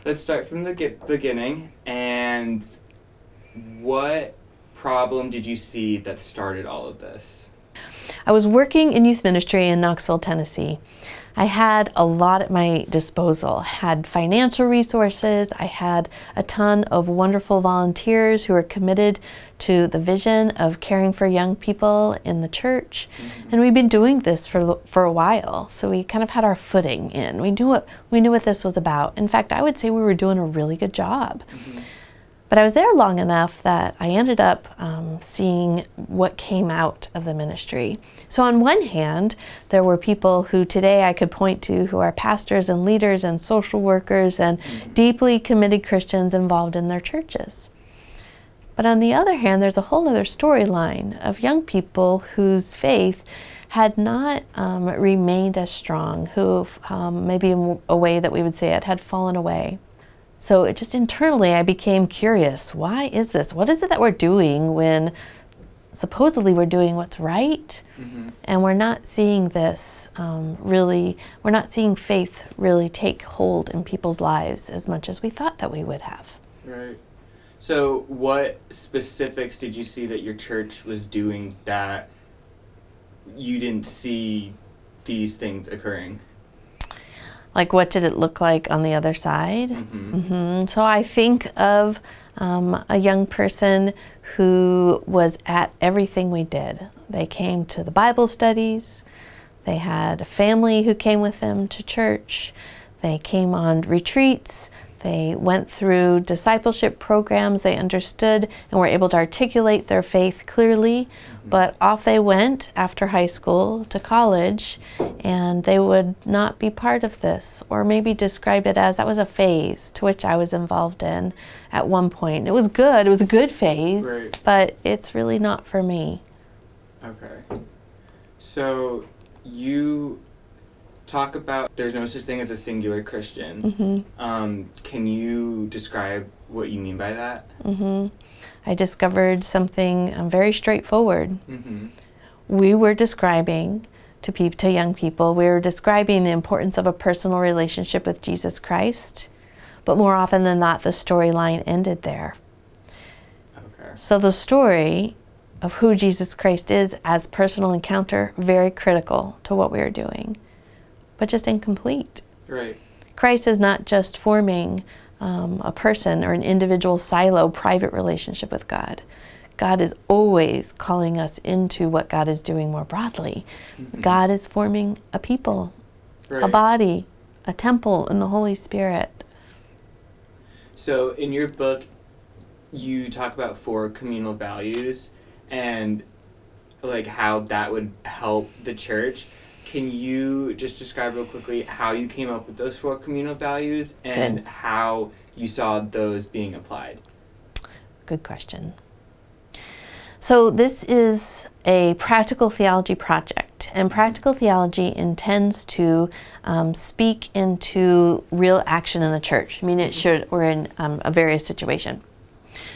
let's start from the beginning. And what problem did you see that started all of this? I was working in youth ministry in Knoxville, Tennessee. I had a lot at my disposal. I had financial resources. I had a ton of wonderful volunteers who were committed to the vision of caring for young people in the church. And we'd been doing this for a while, so we kind of had our footing in. We knew what this was about. In fact, I would say we were doing a really good job. But I was there long enough that I ended up seeing what came out of the ministry. So on one hand, there were people who today I could point to who are pastors and leaders and social workers and deeply committed Christians involved in their churches. But on the other hand, there's a whole other storyline of young people whose faith had not remained as strong, who maybe in a way that we would say it had fallen away. So it just internally I became curious, why is this? What is it that we're doing when supposedly we're doing what's right? And we're not seeing this we're not seeing faith really take hold in people's lives as much as we thought that we would have. Right. So what specifics did you see that your church was doing that you didn't see these things occurring? Like, what did it look like on the other side? So I think of a young person who was at everything we did. They came to the Bible studies. They had a family who came with them to church. They came on retreats. They went through discipleship programs. They understood and were able to articulate their faith clearly. But off they went after high school to college, and they would not be part of this, or maybe describe it as that was a phase to which I was involved in at one point. It was good. It was a good phase, but it's really not for me. Okay. So you talk about there's no such thing as a singular Christian. Can you describe what you mean by that? I discovered something very straightforward. We were describing to young people, we were describing the importance of a personal relationship with Jesus Christ, but more often than not, the storyline ended there. So the story of who Jesus Christ is as personal encounter, very critical to what we are doing, but just incomplete. Christ is not just forming a person or an individual silo private relationship with God. God is always calling us into what God is doing more broadly. God is forming a people, a body, a temple in the Holy Spirit. So in your book, you talk about 4 communal values and like how that would help the church. Can you just describe real quickly how you came up with those 4 communal values and how you saw those being applied? Good question. So this is a practical theology project, and practical theology intends to speak into real action in the church. I mean, it should, or in a various situation.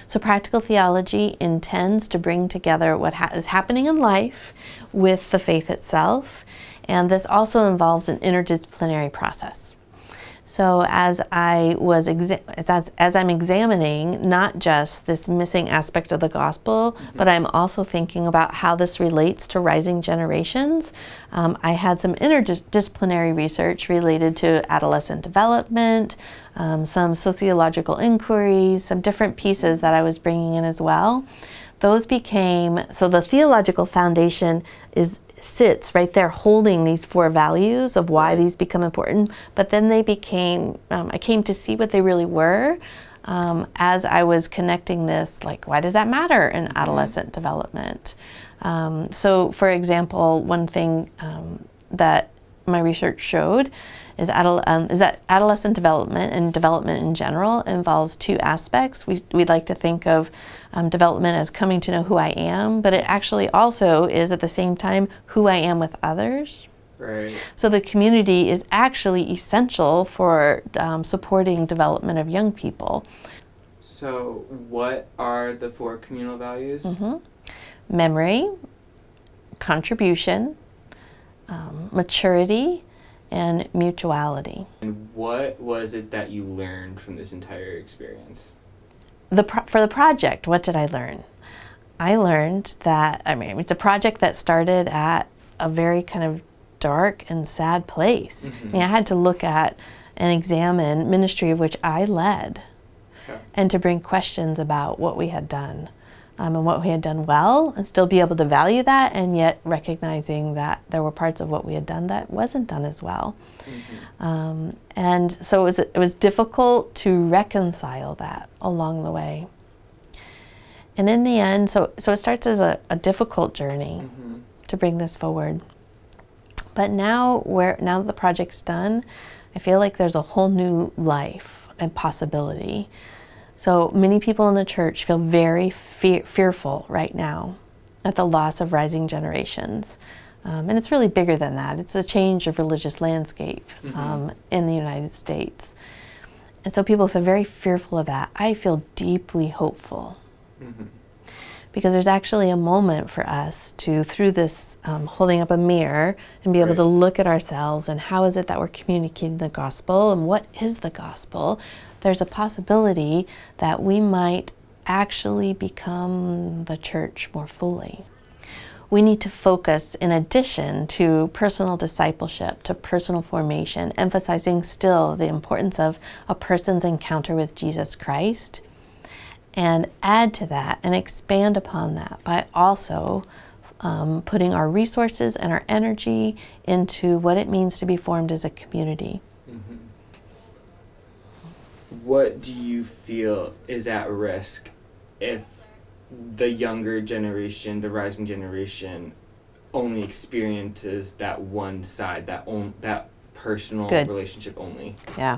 So practical theology intends to bring together what is happening in life with the faith itself. And this also involves an interdisciplinary process. So as I'm examining not just this missing aspect of the gospel, but I'm also thinking about how this relates to rising generations, I had some interdisciplinary research related to adolescent development, some sociological inquiries, some different pieces that I was bringing in as well. Those became, so the theological foundation sits right there holding these 4 values of why these become important, but then they became, I came to see what they really were as I was connecting this, like, why does that matter in adolescent development? So for example, one thing that my research showed is that adolescent development and development in general involves 2 aspects. We'd like to think of development as coming to know who I am, but it actually also is at the same time who I am with others. So the community is actually essential for supporting development of young people. So what are the 4 communal values? Memory, contribution, maturity, and mutuality. And what was it that you learned from this entire experience? For the project, what did I learn? I learned that, it's a project that started at a very kind of dark and sad place. Mm-hmm. I had to look at and examine ministry of which I led, and to bring questions about what we had done, and what we had done well, and still be able to value that, and yet recognizing that there were parts of what we had done that wasn't done as well. Mm-hmm. And so it was difficult to reconcile that along the way. And in the end, so it starts as a difficult journey, mm-hmm. to bring this forward. But now that the project's done, I feel like there's a whole new life and possibility. So many people in the church feel very fearful right now at the loss of rising generations. And it's really bigger than that. It's a change of religious landscape, mm-hmm. In the United States. And so people feel very fearful of that. I feel deeply hopeful. Mm-hmm. Because there's actually a moment for us to, through this holding up a mirror, and be able to look at ourselves and how is it that we're communicating the gospel, and what is the gospel. There's a possibility that we might actually become the church more fully. We need to focus, in addition to personal discipleship, to personal formation, emphasizing still the importance of a person's encounter with Jesus Christ, and add to that and expand upon that by also putting our resources and our energy into what it means to be formed as a community. Mm-hmm. What do you feel is at risk if the younger generation, the rising generation, only experiences that one side, that personal relationship only? Yeah.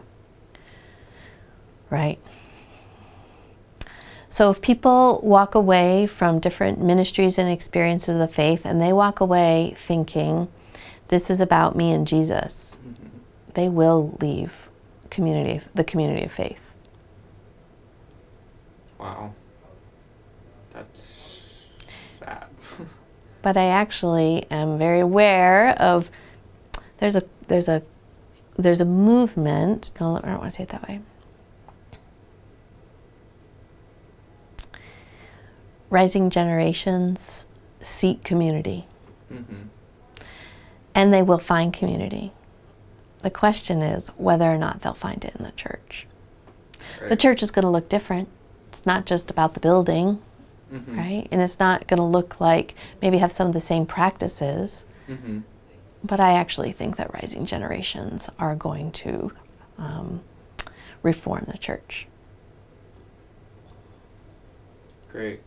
Right. So if people walk away from different ministries and experiences of the faith, and they walk away thinking, this is about me and Jesus, mm-hmm. they will leave the community of faith. Wow. That's bad. But I actually am very aware of, there's a movement, I don't want to say it that way. Rising generations seek community. Mm-hmm. And they will find community. The question is whether or not they'll find it in the church. Right. The church is going to look different. It's not just about the building, mm-hmm. right? And it's not going to look like, maybe have some of the same practices. Mm-hmm. But I actually think that rising generations are going to reform the church. Great.